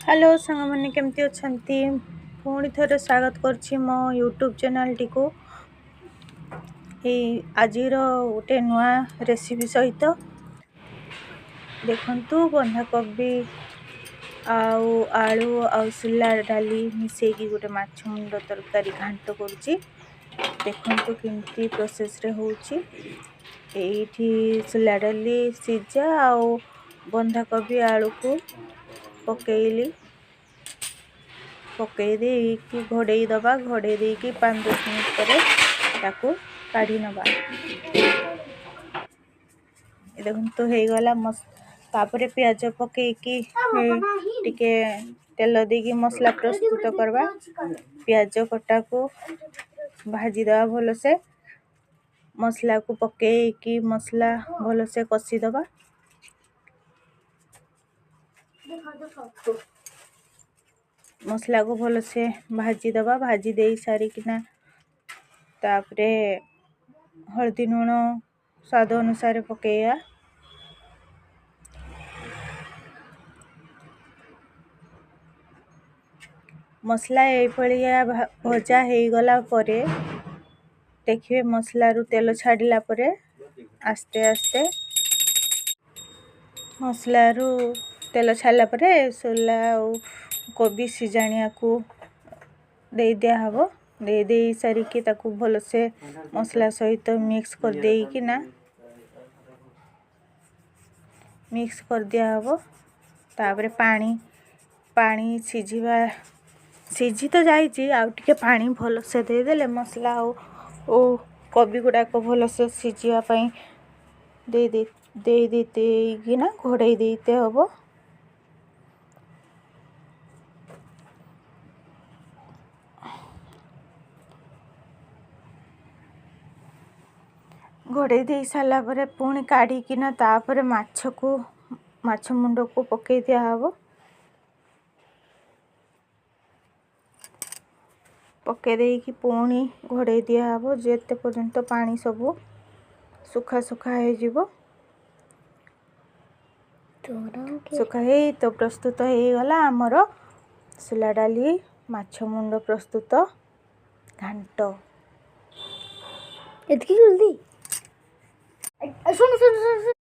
Hello सांगमाने केमती अछंती पुणी थरे स्वागत करछि मो यूट्यूब चैनल टी को आजिर गोटे नुआ रेसिपी सहित देखंतु बंधाकोबी आउ आलू आउ सुला डाली मिसेकी गोटे माछ मुंड तरकारी घांट करूछि। देखंतु केमती प्रोसेस रे होउछि। एठी सुला डाली सिजा आउ बंधाकोबी आलू को पकेइली पकई देकी घोड़े दबा घोड़े देकी 5-10 मिनट पर ताकू काढ़ी नबा। देखंतु हे गला तापरे प्याज पकेइकी टिके तेल देकी मसला प्रस्तुत करबा। प्याज कटा को भाजी दबा भलो से मसला को पकेइकी मसला भलो से कसी दबा। मसला को भलो से भाजी दबा। भाजी दे सारी किना तापरे हल्दी लूण स्वाद अनुसार पकेया। मसला ए पड़िया भजा हे गला परे देखिए मसला रु तेल छाड़िला परे आस्ते आस्ते मसला रु तेल छाड़िला परे सोला और कोबी सिजाणिया को दे दिया हबो। दे सारी की ताकू भलो से मसला सहित मिक्स कर देई कि ना मिक्स कर दिया हबो। तापरे पानी सिझी तो जाइए आउ टिके पानी भलो से दे देले मसला ओ कोबी गुडा को भलो से सिझिया पई दे देते कि ना घोड़े देते हबो। घोड़े दे साला परे पुणी काढ़ी कि ना तापरे माछ मुंड को पकई दिया हबो। पके देकी पुणी घोड़े दिया हबो जेते पर्यंत पानी सब सुखा सुखा हे जिवो। सुखा हे तो प्रस्तुत हे गला हमर सुला डाली माछ मुंड प्रस्तुत घांट। एतकी जल्दी सुन सुन सुन